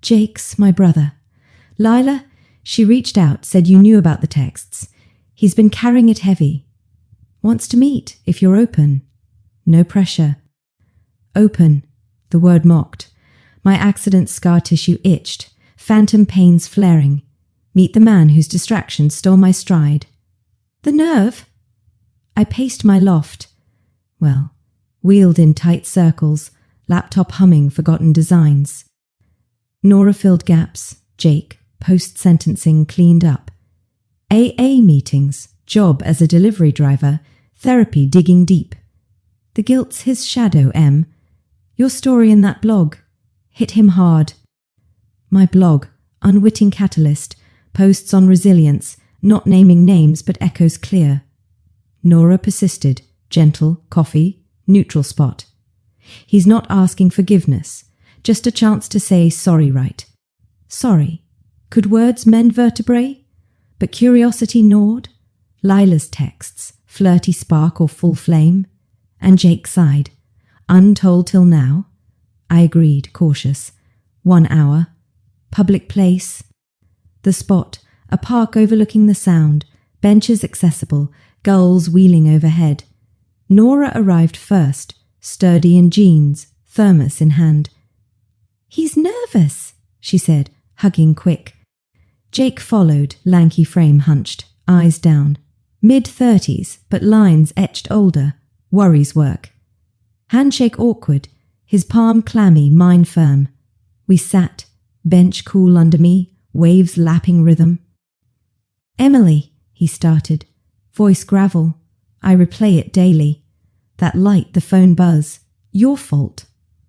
Jake's my brother. Lila, she reached out, said you knew about the texts. He's been carrying it heavy. Wants to meet, if you're open. No pressure. Open, the word mocked. My accident scar tissue itched, phantom pains flaring. Meet the man whose distraction stole my stride. The nerve? I paced my loft. Well, wheeled in tight circles, laptop humming forgotten designs. Nora filled gaps, Jake, post-sentencing cleaned up. AA meetings, job as a delivery driver, therapy digging deep. The guilt's his shadow, Em. Your story in that blog. Hit him hard. My blog, unwitting catalyst, posts on resilience, not naming names but echoes clear. Nora persisted, gentle, coffee, neutral spot. He's not asking forgiveness, just a chance to say sorry right. Sorry. Could words mend vertebrae? But curiosity gnawed? Lila's texts, flirty spark or full flame? And Jake sighed. Untold till now? I agreed, cautious. 1 hour. Public place. The spot, a park overlooking the sound, benches accessible, gulls wheeling overhead. Nora arrived first, sturdy in jeans, thermos in hand. He's nervous, she said, hugging quick. Jake followed, lanky frame hunched, eyes down. Mid-30s, but lines etched older. Worries work. Handshake awkward, his palm clammy, mine firm. We sat, bench cool under me, waves lapping rhythm. Emily, he started, voice gravel. I replay it daily. That light, the phone buzz. Your fault.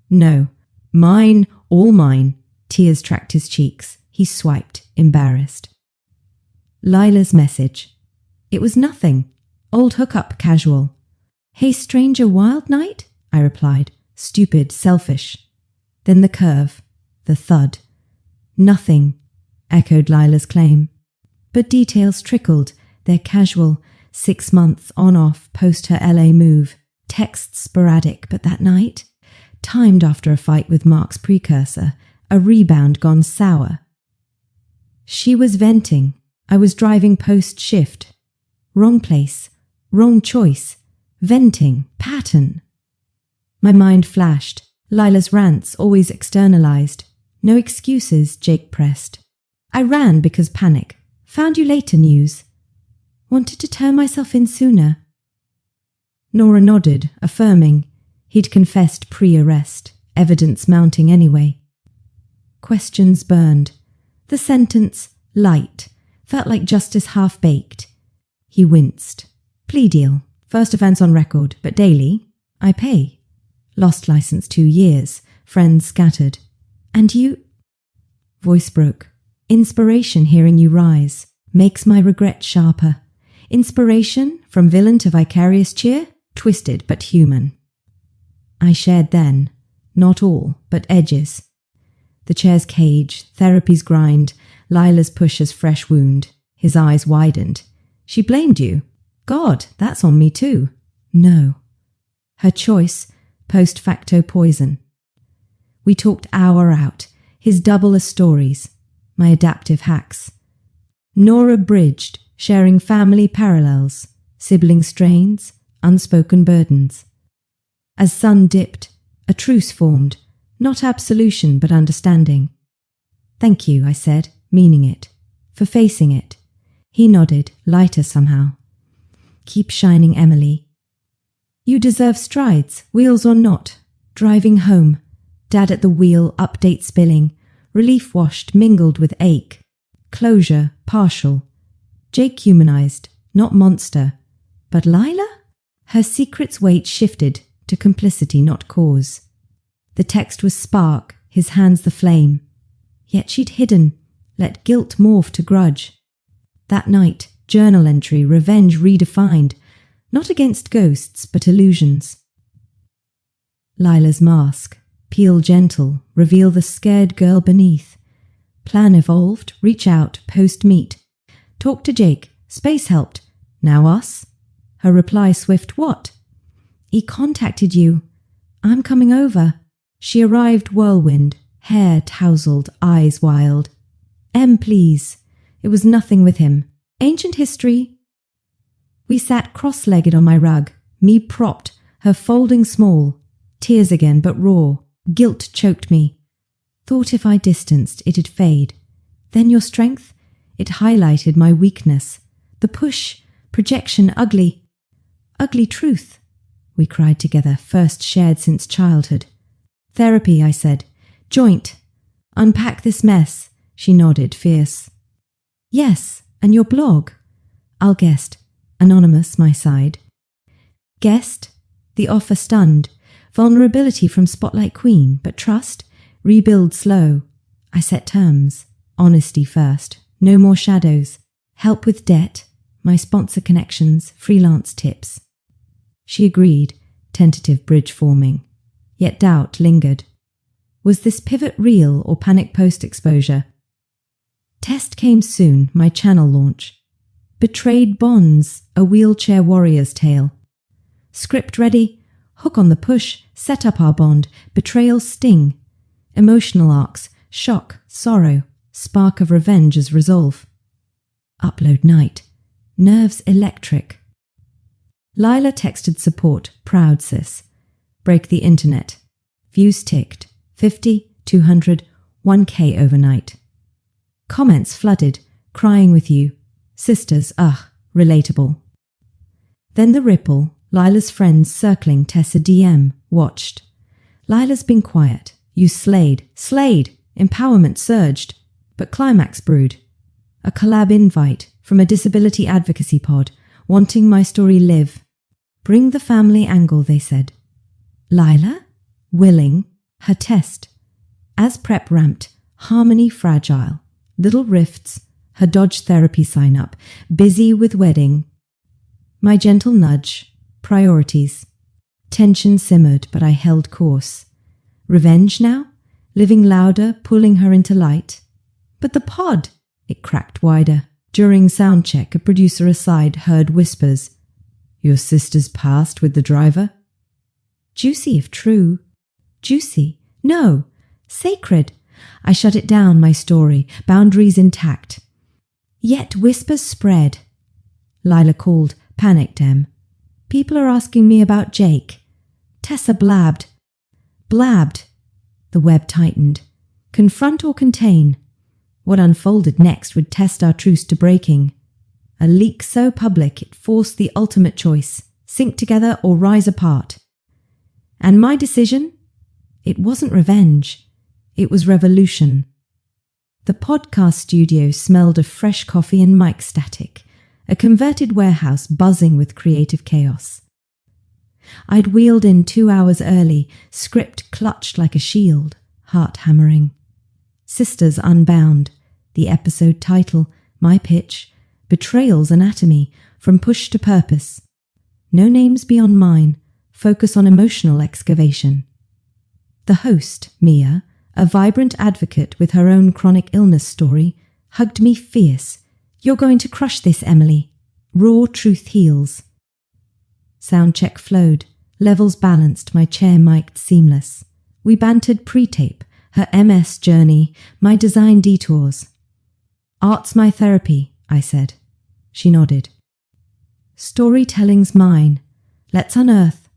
No. Mine, all mine. Tears tracked his cheeks. He swiped, embarrassed. Lila's message. It was nothing. Old hookup, casual. Hey stranger, wild night? I replied. Stupid, selfish. Then the curve. The thud. Nothing, echoed Lila's claim. But details trickled. They're casual. 6 months on-off post her LA move. Texts sporadic, but that night? Timed after a fight with Mark's precursor. A rebound gone sour. She was venting. I was driving post-shift. Wrong place. Wrong choice. Venting. Pattern. My mind flashed. Lila's rants always externalized. No excuses, Jake pressed. I ran because panic. Found you later news. Wanted to turn myself in sooner. Nora nodded, affirming. He'd confessed pre-arrest, evidence mounting anyway. Questions burned. The sentence, light, felt like justice half-baked. He winced. Plea deal. First offence on record, but daily. I pay. Lost license 2 years. Friends scattered. And you? Voice broke. Inspiration hearing you rise. Makes my regret sharper. Inspiration, from villain to vicarious cheer, twisted but human. I shared then. Not all, but edges. The chair's cage, therapy's grind, Lila's push as fresh wound. His eyes widened. She blamed you. God, that's on me too. No. Her choice, post facto poison. We talked hour out, his double as stories, my adaptive hacks. Nora bridged, sharing family parallels, sibling strains, unspoken burdens. As sun dipped, a truce formed, not absolution but understanding. Thank you, I said, meaning it, for facing it. He nodded, lighter somehow. Keep shining, Emily. You deserve strides, wheels or not. Driving home. Dad at the wheel, update spilling. Relief washed, mingled with ache. Closure, partial. Jake humanized, not monster. But Lila? Her secret's weight shifted to complicity, not cause. The text was spark, his hands the flame. Yet she'd hidden, let guilt morph to grudge. That night, journal entry, revenge redefined, not against ghosts, but illusions. Lila's mask, peel gentle, reveal the scared girl beneath. Plan evolved, reach out, post-meet. Talk to Jake, space helped. Now us? Her reply swift, what? He contacted you. I'm coming over. She arrived whirlwind, hair tousled, eyes wild. Please. It was nothing with him. Ancient history. We sat cross-legged on my rug, me propped, her folding small. Tears again, but raw. Guilt choked me. Thought if I distanced, it'd fade. Then your strength? It highlighted my weakness. The push, projection, ugly. Ugly truth, we cried together, first shared since childhood. Therapy, I said. Joint. Unpack this mess, she nodded, fierce. Yes, and your blog. I'll guest. Anonymous, my side. Guest? The offer stunned. Vulnerability from Spotlight Queen, but trust? Rebuild slow. I set terms. Honesty first. No more shadows. Help with debt. My sponsor connections. Freelance tips. She agreed, tentative bridge forming. Yet doubt lingered. Was this pivot real or panic post-exposure? Test came soon, my channel launch. Betrayed bonds, a wheelchair warrior's tale. Script ready, hook on the push, set up our bond, betrayal sting. Emotional arcs, shock, sorrow, spark of revenge as resolve. Upload night, nerves electric. Lila texted support, proud sis. Break the internet. Views ticked, 50, 200, 1K overnight. Comments flooded, crying with you. Sisters, relatable. Then the ripple, Lila's friends circling Tessa DM, watched. Lila's been quiet. You slayed. Empowerment surged. But climax brewed. A collab invite from a disability advocacy pod, wanting my story live. Bring the family angle, they said. Lila? Willing. Her test. As prep ramped, harmony fragile. Little rifts. Her Dodge therapy sign-up. Busy with wedding. My gentle nudge. Priorities. Tension simmered, but I held course. Revenge now? Living louder, pulling her into light. But the pod! It cracked wider. During sound check, a producer aside heard whispers. Your sister's past with the driver? Juicy if true. Juicy. No. Sacred. I shut it down, my story, boundaries intact. Yet whispers spread. Lila called, panicked Em. People are asking me about Jake. Tessa blabbed. The web tightened. Confront or contain? What unfolded next would test our truce to breaking. A leak so public it forced the ultimate choice, sink together or rise apart. And my decision? It wasn't revenge. It was revolution. The podcast studio smelled of fresh coffee and mic static, a converted warehouse buzzing with creative chaos. I'd wheeled in 2 hours early, script clutched like a shield, heart hammering. Sisters Unbound, the episode title, my pitch, Betrayal's Anatomy, from push to purpose. No names beyond mine, focus on emotional excavation. The host, Mia, a vibrant advocate with her own chronic illness story, hugged me fierce. You're going to crush this, Emily. Raw truth heals. Sound check flowed, levels balanced, my chair mic'd seamless. We bantered pre-tape, her MS journey, my design detours. Art's my therapy, I said. She nodded. Storytelling's mine. Let's unearth.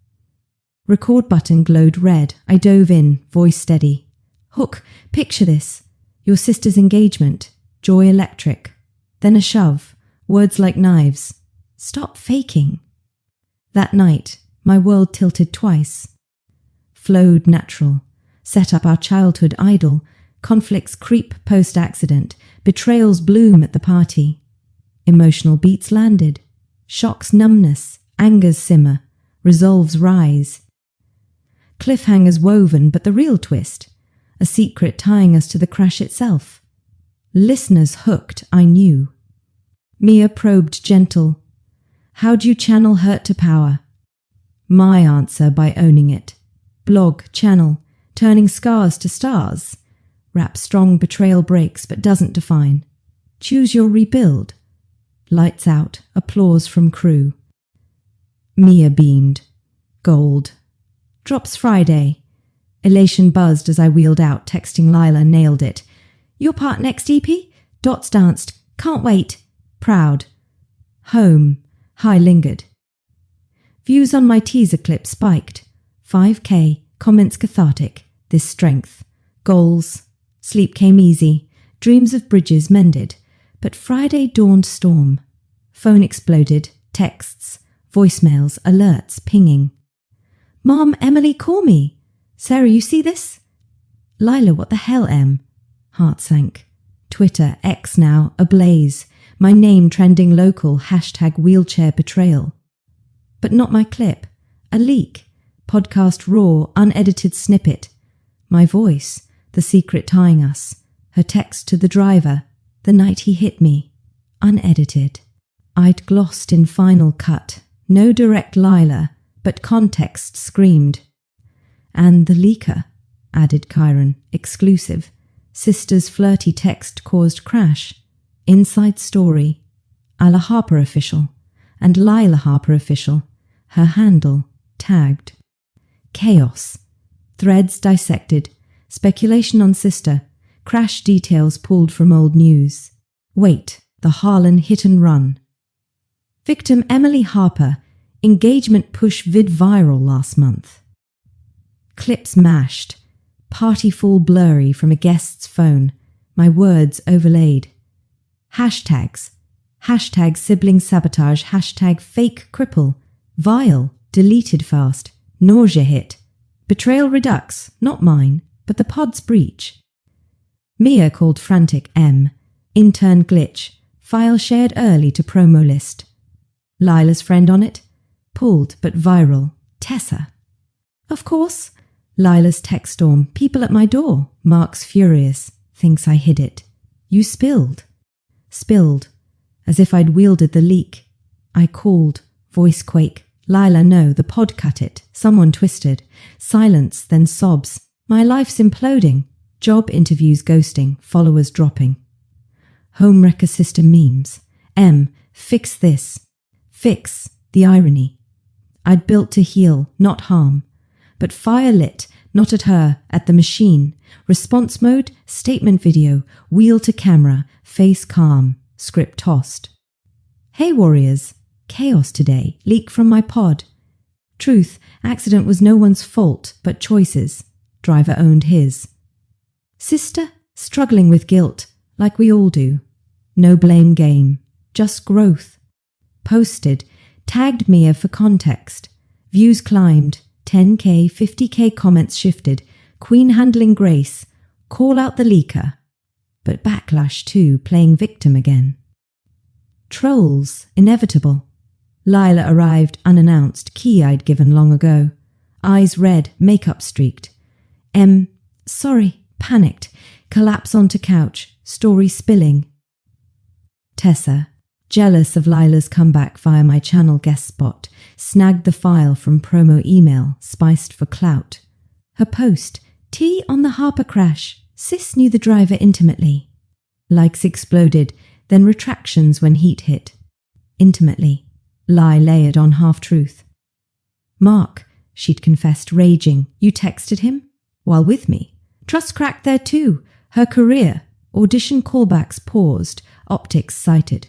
Record button glowed red. I dove in, voice steady. Hook, picture this. Your sister's engagement. Joy electric. Then a shove. Words like knives. Stop faking. That night, my world tilted twice. Flowed natural. Set up our childhood idol. Conflicts creep post-accident. Betrayals bloom at the party. Emotional beats landed. Shocks numbness. Angers simmer. Resolves rise. Cliffhangers woven, but the real twist. A secret tying us to the crash itself. Listeners hooked, I knew. Mia probed gentle. How'd you channel hurt to power? My answer by owning it. Blog, channel, turning scars to stars. Rap strong betrayal breaks but doesn't define. Choose your rebuild. Lights out, applause from crew. Mia beamed. Gold. Drops Friday. Elation buzzed as I wheeled out, texting Lila, nailed it. Your part next, EP? Dots danced. Can't wait. Proud. Home. High lingered. Views on my teaser clip spiked. 5K. Comments cathartic. This strength. Goals. Sleep came easy. Dreams of bridges mended. But Friday dawned storm. Phone exploded. Texts. Voicemails. Alerts. Pinging. Mom, Emily, call me. Sarah, you see this? Lila, what the hell, Em? Heart sank. Twitter, X now, ablaze. My name trending local, #wheelchair betrayal. But not my clip. A leak. Podcast raw, unedited snippet. My voice, the secret tying us. Her text to the driver, the night he hit me. Unedited. I'd glossed in final cut. No direct Lila, but context screamed. And the leaker, added Kyron, exclusive. Sister's flirty text caused crash. Inside story. Ala Harper official. And Lila Harper official. Her handle, tagged. Chaos. Threads dissected. Speculation on sister. Crash details pulled from old news. Wait, the Harlan hit and run. Victim Emily Harper. Engagement push vid viral last month. Clips mashed. Party full blurry from a guest's phone. My words overlaid. Hashtags. Hashtag sibling sabotage. Hashtag fake cripple. Vile. Deleted fast. Nausea hit. Betrayal redux. Not mine, but the pod's breach. Mia called frantic M. Intern glitch. File shared early to promo list. Lila's friend on it. Pulled but viral. Tessa. Of course. Lila's text storm. People at my door. Mark's furious. Thinks I hid it. You spilled. Spilled. As if I'd wielded the leak. I called. Voice quake. Lila, no, the pod cut it. Someone twisted. Silence, then sobs. My life's imploding. Job interviews ghosting. Followers dropping. Homewrecker sister memes. M. Fix this. Fix. The irony. I'd built to heal, not harm. But fire lit, not at her, at the machine. Response mode, statement video, wheel to camera, face calm, script tossed. Hey warriors, chaos today, leak from my pod. Truth, accident was no one's fault, but choices. Driver owned his. Sister, struggling with guilt, like we all do. No blame game, just growth. Posted, tagged Mia for context. Views climbed, 10K, 50K comments shifted. Queen handling grace. Call out the leaker. but backlash too, playing victim again. Trolls, inevitable. Lila arrived unannounced, key I'd given long ago. Eyes red, makeup streaked. Sorry, panicked. Collapse onto couch, story spilling. Tessa, jealous of Lila's comeback via my channel guest spot, snagged the file from promo email, spiced for clout. Her post, tea on the Harper crash. Sis knew the driver intimately. Likes exploded, then retractions when heat hit. Intimately. Lie layered on half-truth. Mark, she'd confessed, raging. You texted him? While with me. Trust cracked there too. Her career. Audition callbacks paused. Optics cited.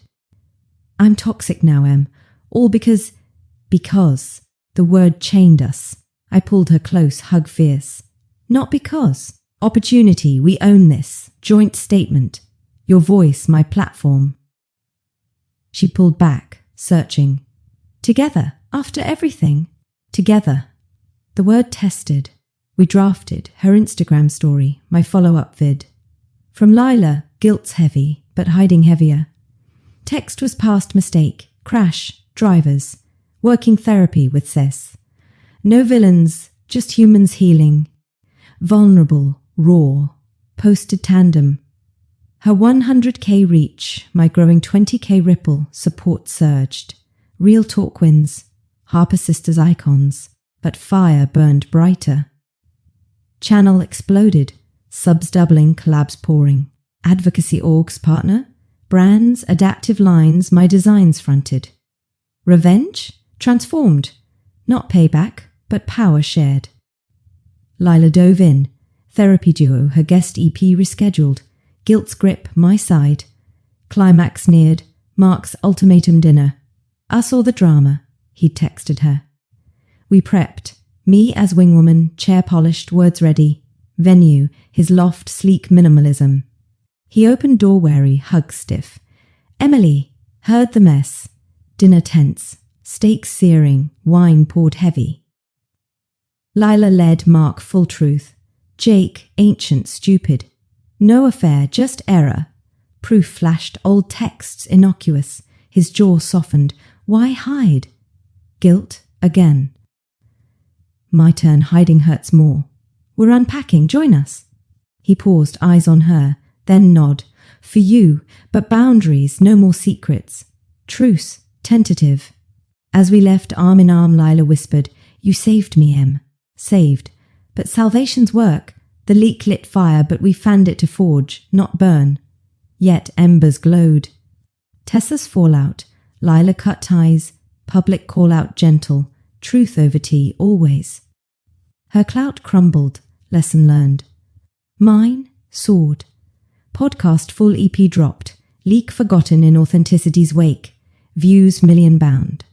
I'm toxic now, Em. All because the word chained us. I pulled her close, hug fierce. Not because. Opportunity, we own this. Joint statement. Your voice, my platform. She pulled back, searching. Together, after everything. Together. The word tested. We drafted her Instagram story, my follow-up vid. From Lila, guilt's heavy, but hiding heavier. Text was past mistake, crash, drivers, working therapy with Cess. No villains, just humans healing. Vulnerable, raw, posted tandem. Her 100k reach, my growing 20k ripple, support surged. Real talk wins, Harper Sisters icons, but fire burned brighter. Channel exploded, subs doubling, collabs pouring. Advocacy orgs partner, brands, adaptive lines, my designs fronted. Revenge? Transformed. Not payback, but power shared. Lila dove in, therapy duo, her guest EP rescheduled. Guilt's grip, my side. Climax neared, Mark's ultimatum dinner. Us or the drama, he'd texted her. We prepped, me as wingwoman, chair polished, words ready. Venue, his loft, sleek minimalism. He opened door wary, hug stiff. Emily, heard the mess. Dinner tense, steaks searing, wine poured heavy. Lila led Mark full truth. Jake, ancient, stupid. No affair, just error. Proof flashed, old texts, innocuous. His jaw softened. Why hide? Guilt, again. My turn, hiding hurts more. We're unpacking, join us. He paused, eyes on her, then nod. For you, but boundaries, no more secrets. Truce, tentative. As we left arm in arm, Lila whispered, You saved me, Em. Saved. But salvation's work. The leak lit fire, but we fanned it to forge, not burn. Yet embers glowed. Tessa's fallout, Lila cut ties, public call-out gentle, truth over tea, always. Her clout crumbled, lesson learned. Mine soared. Podcast full EP dropped, leak forgotten in authenticity's wake, views million bound.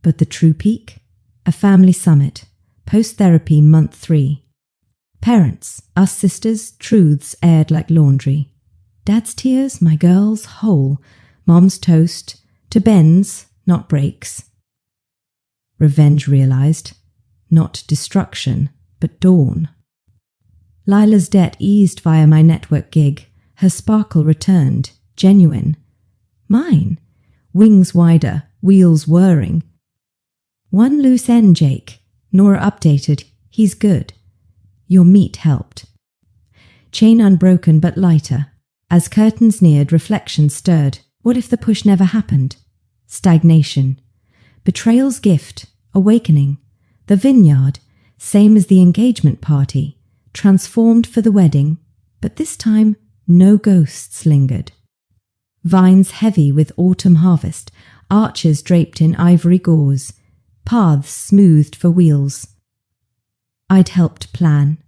But the true peak? A family summit, post-therapy month 3. Parents, us sisters, truths aired like laundry. Dad's tears, my girls, whole. Mom's toast, to bends, not breaks. Revenge realized, not destruction, but dawn. Lila's debt eased via my network gig. Her sparkle returned, genuine. Mine, wings wider, wheels whirring. One loose end, Jake. Nora updated, he's good. Your meat helped. Chain unbroken but lighter. As curtains neared, reflection stirred. What if the push never happened? Stagnation. Betrayal's gift. Awakening. The vineyard, same as the engagement party. Transformed for the wedding, but this time no ghosts lingered. Vines heavy with autumn harvest. Arches draped in ivory gauze. Paths smoothed for wheels. I'd helped plan.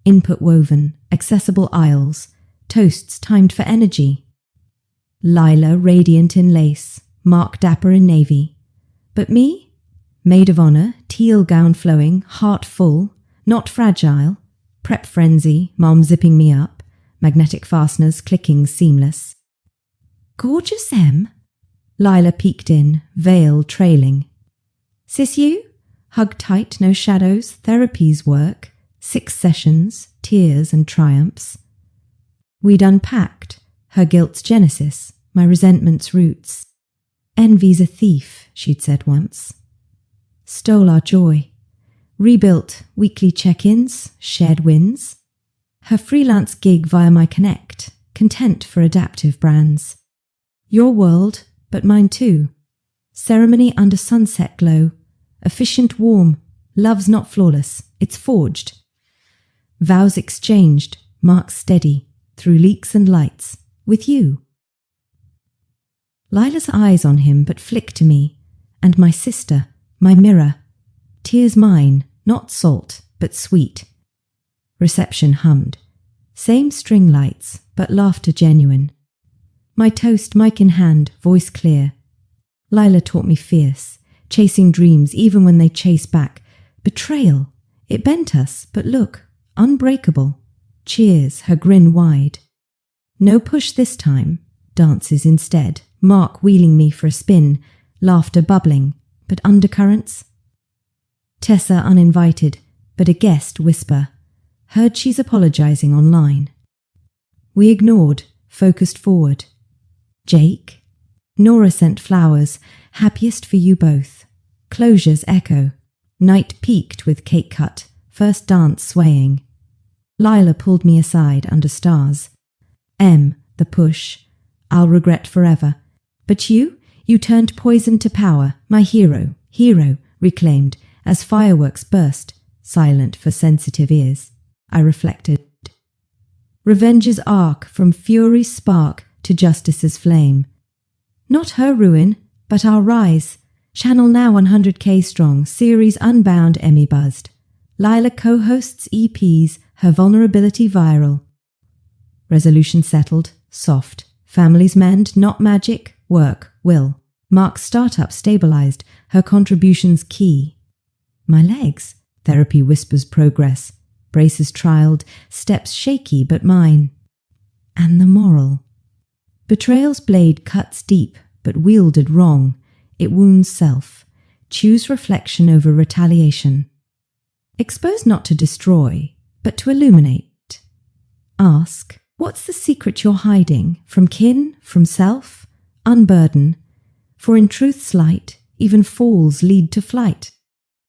Input woven, accessible aisles, toasts timed for energy. Lila radiant in lace, Mark dapper in navy. But me? Maid of honor, teal gown flowing, heart full, not fragile. Prep frenzy, mom zipping me up, magnetic fasteners clicking seamless. Gorgeous, Em? Lila peeked in, veil trailing. Sis you? Hug tight, no shadows, therapy's work. 6 sessions, tears and triumphs. We'd unpacked, her guilt's genesis, my resentment's roots. Envy's a thief, she'd said once. Stole our joy. Rebuilt weekly check-ins, shared wins. Her freelance gig via my Connect, content for adaptive brands. Your world, but mine too. Ceremony under sunset glow. Efficient warm. Love's not flawless, it's forged. Vows exchanged, marks steady, through leaks and lights, with you. Lila's eyes on him but flick to me, and my sister, my mirror. Tears mine, not salt, but sweet. Reception hummed. Same string lights, but laughter genuine. My toast, mic in hand, voice clear. Lila taught me fierce, chasing dreams even when they chase back. Betrayal, it bent us, but look, unbreakable. Cheers, her grin wide. No push this time, dances instead. Mark wheeling me for a spin, laughter bubbling, but undercurrents. Tessa uninvited, but a guest whisper. Heard she's apologizing online. We ignored, focused forward. Jake? Nora sent flowers, happiest for you both. Closures echo. Night peaked with cake cut, first dance swaying. Lila pulled me aside under stars. The push. I'll regret forever. But you turned poison to power, my hero, reclaimed, as fireworks burst, silent for sensitive ears. I reflected. Revenge's arc from fury's spark to justice's flame. Not her ruin, but our rise. Channel now 100K strong, series unbound Emmy buzzed. Lila co-hosts EPs, her vulnerability viral. Resolution settled, soft. Families mend, not magic, work, will. Mark's startup stabilized, her contributions key. My legs, therapy whispers progress. Braces trialed, steps shaky but mine. And the moral. Betrayal's blade cuts deep, but wielded wrong. It wounds self. Choose reflection over retaliation. Expose not to destroy, but to illuminate. Ask, what's the secret you're hiding? From kin, from self? Unburden. For in truth's light, even falls lead to flight.